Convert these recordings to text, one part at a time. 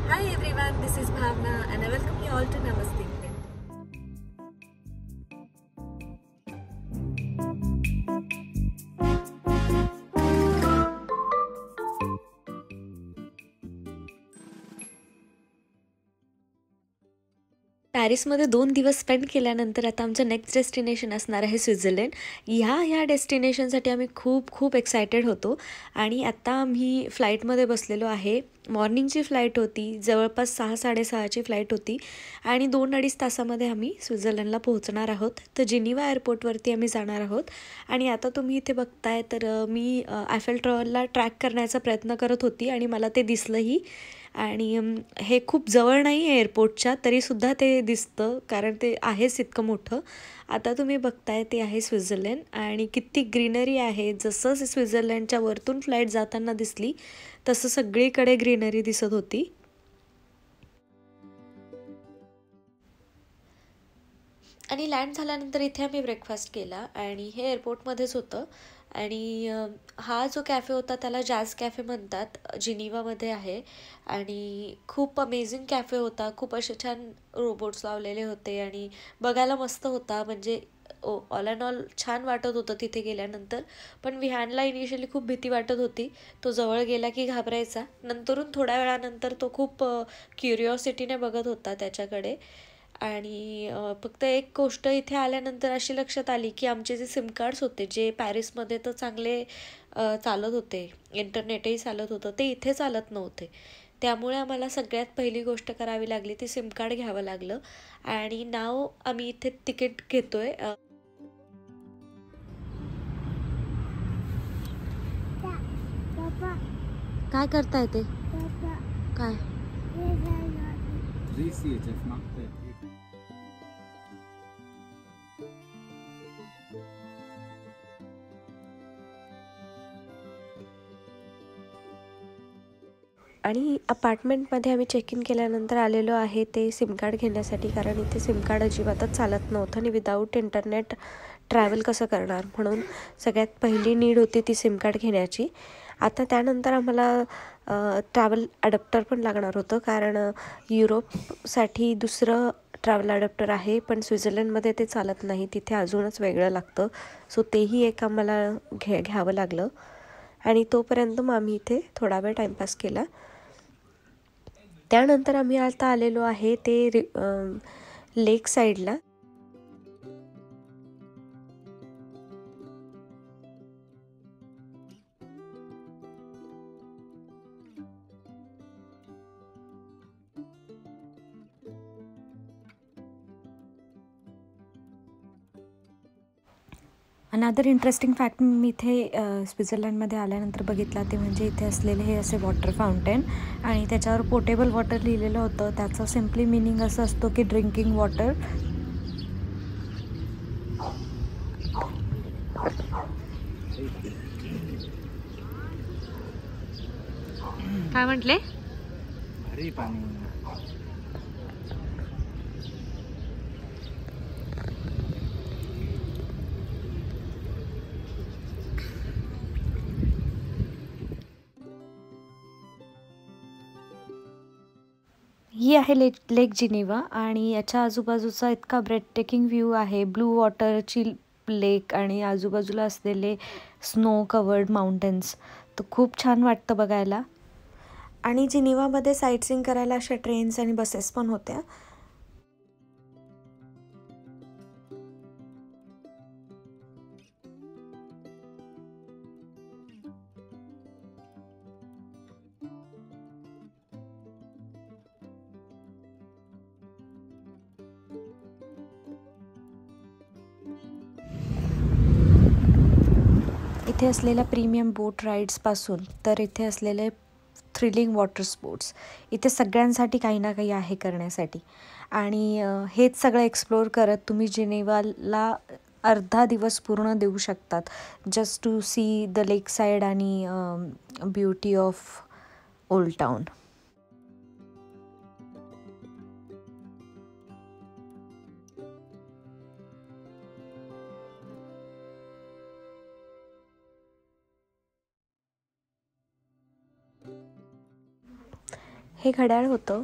Hi everyone, this is Bhavna and I welcome you all to Namaste. पॅरिसमध्ये 2 दिवस spend केल्यानंतर आता आमचं नेक्स्ट डेस्टिनेशन असणार आहे स्वित्झर्लंड. ह्या डेस्टिनेशनसाठी आम्ही खूप खूप एक्सायटेड होतो आणि आत्ता आम्ही फ्लाईटमध्ये बसलेलो आहे. मॉर्निंगची फ्लाईट होती, जवळपास 6-6:30ची फ्लाईट होती आणि 2-2.5 तासामध्ये आम्ही स्वित्झर्लंडला पोहोचणार आहोत. तर जिनिव्हा एअरपोर्टवरती आम्ही जाणार आहोत आणि आता तुम्ही इथे बघताय तर मी आयफेल टॉवरला ट्रॅक करण्याचा प्रयत्न करत होती आणि मला ते दिसलंही. आणि हे खूप जवळ नाही आहे एअरपोर्टच्या, तरीसुद्धा ते दिसतं कारण ते आहेच इतकं मोठं. आता तुम्ही बघताय ते आहे स्वित्झर्लंड आणि किती ग्रीनरी आहे. जसं स्वित्झर्लंडच्या वरतून फ्लाईट जाताना दिसली तसं सगळीकडे ग्रीनरी दिसत होती. आणि लँड झाल्यानंतर इथे आम्ही ब्रेकफास्ट केला आणि हे एअरपोर्टमध्येच होतं. आणि हा जो कॅफे होता त्याला जॅझ कॅफे म्हणतात, जिनिवामध्ये आहे आणि खूप अमेझिंग कॅफे होता. खूप असे छान रोबोट्स लावलेले होते आणि बघायला मस्त होता. म्हणजे ऑल अँड ऑल छान वाटत होतं तिथे गेल्यानंतर. पण विहानला इनिशियली खूप भीती वाटत होती. तो जवळ गेला की घाबरायचा. नंतरून थोड्या वेळानंतर तो खूप क्युरिओसिटीने बघत होता त्याच्याकडे. आणि फक्त एक गोष्ट इथे आल्यानंतर अशी लक्षात आली की आमचे जे सिम कार्ड्स होते, जे पॅरिसमध्ये तर चांगले चालत होते, इंटरनेटही चालत होतं, ते इथे चालत नव्हते. त्यामुळे आम्हाला सगळ्यात पहिली गोष्ट करावी लागली ती सिम कार्ड घ्यावं लागलं. आणि नाव आम्ही इथे तिकीट घेतोय. काय करताय ते? काय? आणि अपार्टमेंटमध्ये आम्ही चेक इन केल्यानंतर आलेलो आहे ते सिम कार्ड घेण्यासाठी, कारण इथे सिम कार्ड अजिबातच चालत नव्हतं आणि विदाऊट इंटरनेट ट्रॅव्हल कसं करणार, म्हणून सगळ्यात पहिली नीड होती ती सिम कार्ड घेण्याची. आता त्यानंतर आम्हाला ट्रॅव्हल अडॅप्टर पण लागणार होतं, कारण युरोपसाठी दुसरं ट्रॅव्हल अडॅप्टर आहे पण स्वित्झर्लंडमध्ये ते चालत नाही, तिथे अजूनच वेगळं लागतं. सो तेही एक आम्हाला घ्यावं लागलं आणि तोपर्यंत मग आम्ही इथे थोडा वेळ टाईमपास केला. त्यानंतर आम्ही आता आलेलो आहे ते लेक साईडला. अनदर इंटरेस्टिंग फॅक्ट मी इथे स्वित्झर्लंडमध्ये आल्यानंतर बघितला ते म्हणजे इथे असलेले हे असे वॉटर फाउंटेन आणि त्याच्यावर पोर्टेबल वॉटर लिहिलेलं होतं. त्याचं सिम्पली मिनिंग असं असतो की ड्रिंकिंग वॉटर. काय म्हटले? ही आहे लेक जिनिव्हा आणि याच्या आजूबाजूचा इतका ब्रेथटेकिंग व्ह्यू आहे. ब्लू वॉटरची लेक आणि आजूबाजूला असलेले स्नो कवर्ड माउंटेन्स, तर खूप छान वाटतं बघायला. आणि जिनिव्हामध्ये साईटसीइंग करायला अशा ट्रेन्स आणि बसेस पण होत्या. इथे असलेल्या प्रीमियम बोट राईड्सपासून तर इथे असलेले थ्रिलिंग वॉटर स्पोर्ट्स, इथे सगळ्यांसाठी काही ना काही आहे करण्यासाठी. आणि हेच सगळं एक्सप्लोअर करत तुम्ही जिनिव्हाला अर्धा दिवस पूर्ण देऊ शकतात, just to see the lake side आणि ब्युटी ऑफ ओल्ड टाउन. हे घड्याळ होतं,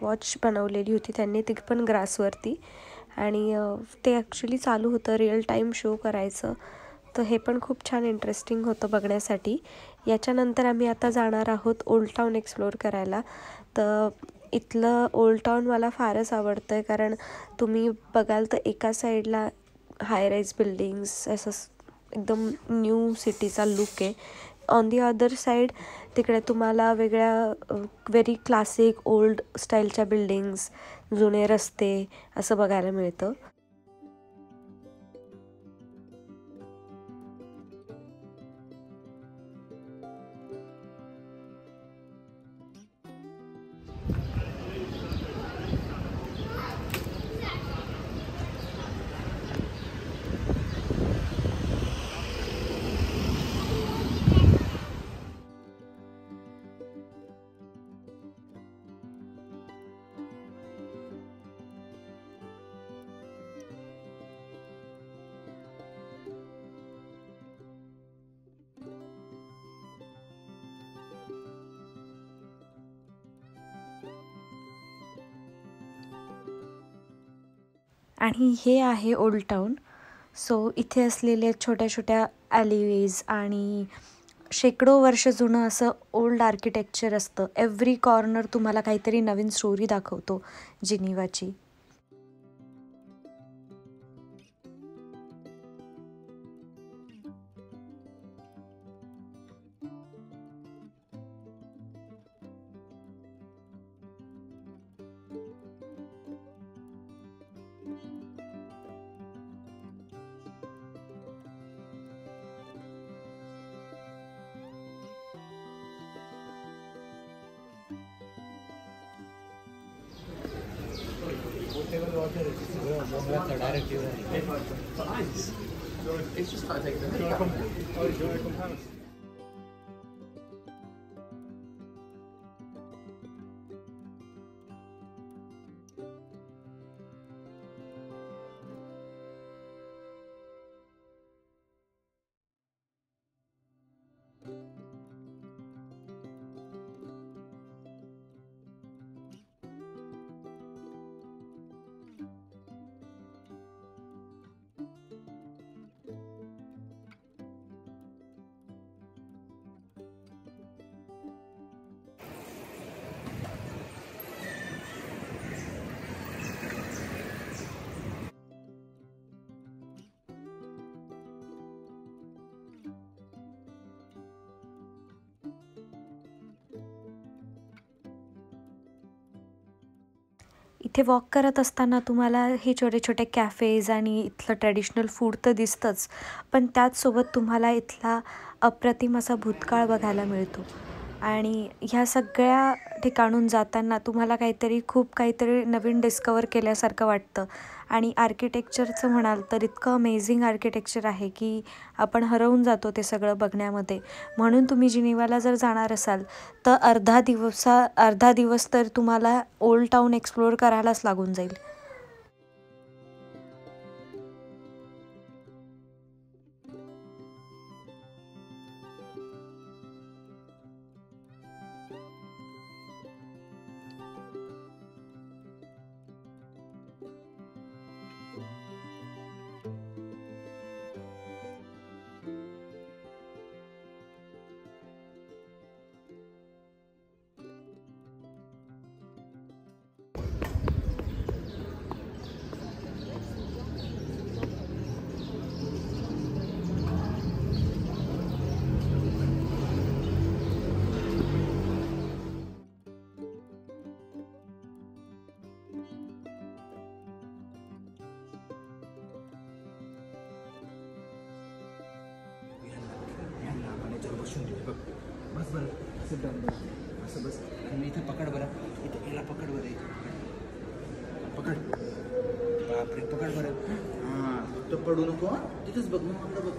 वॉच बनवलेली होती त्यांनी, ती पण ग्रासवरती. आणि ते ॲक्च्युली चालू होतं, रिअल टाईम शो करायचं. तर हे पण खूप छान इंटरेस्टिंग होतं बघण्यासाठी. याच्यानंतर आम्ही आता जाणार आहोत ओल्ड टाऊन एक्सप्लोअर करायला. तर इथलं ओल्ड टाऊन मला फारच आवडतं आहे, कारण तुम्ही बघाल तर एका साईडला हाय राईज बिल्डिंग्स, असं एकदम न्यू सिटीचा लुक आहे. ऑन दी अदर साईड तिकडे तुम्हाला वेगळ्या व्हेरी क्लासिक ओल्ड स्टाईलच्या बिल्डिंग्स, जुने रस्ते असं बघायला मिळतं. आणि हे आहे ओल्ड टाऊन. सो इथे असलेले छोट्या छोट्या ॲलिवेज आणि शेकडो वर्ष जुनं असं ओल्ड आर्किटेक्चर असतं. एव्हरी कॉर्नर तुम्हाला काहीतरी नवीन स्टोरी दाखवतो जिनिवाची. इथे वॉक करत असताना तुम्हाला हे छोटे छोटे कॅफेज आणि इथलं ट्रॅडिशनल फूड तर दिसतंच, पण त्याचसोबत तुम्हाला इथला अप्रतिम असा भूतकाळ बघायला मिळतो. आणि ह्या सगळ्या ठिकाणून जाताना तुम्हाला खूप काहीतरी नवीन डिस्कवर केल्यासारखं वाटतं. आणि आर्किटेक्चरचं म्हणाल तर इतकं अमेझिंग आर्किटेक्चर आहे की आपण हरवून जातो ते सगळं बघण्यामध्ये. म्हणून तुम्ही जिनिवाला जर जाणार असाल तर अर्धा दिवस तर तुम्हाला ओल्ड टाऊन एक्सप्लोअर करायलाच लागून जाईल. बस बरं, सिट डाऊन बस, असं बस. आणि इथे पकड बरं, इथे याला पकड बरं, पकड, बापरे पकड बरं. हां, तो पडू नको, तिथेच बघ, मग बघ.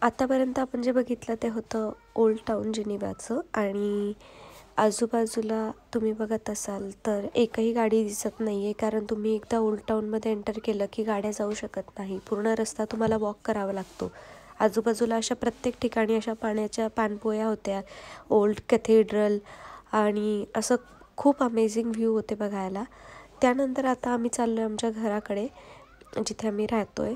आतापर्यंत आपण जे बघितलं ते होतं ओल्ड टाऊन जिनिवाचं. आणि आजूबाजूला तुम्ही बघत असाल तर एकही गाडी दिसत नाही आहे, कारण तुम्ही एकदा ओल्ड टाऊनमध्ये एंटर केलं की गाड्या जाऊ शकत नाही. पूर्ण रस्ता तुम्हाला वॉक करावा लागतो. आजूबाजूला अशा प्रत्येक ठिकाणी अशा पाण्याच्या पाणपोया होत्या, ओल्ड कॅथेड्रल, आणि असं खूप अमेझिंग व्ह्यू होते बघायला. त्यानंतर आता आम्ही चाललो आहे आमच्या घराकडे, जिथे आम्ही राहतो आहे.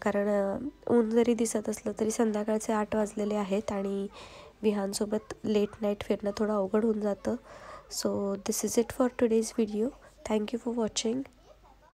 कारण ऊन जरी दिसत असलं तरी संध्याकाळचे 8 वाजलेले आहेत आणि विहानसोबत लेट नाईट फिरणं थोडं अवघड होऊन जातं. So this is it for today's video. Thank you for watching.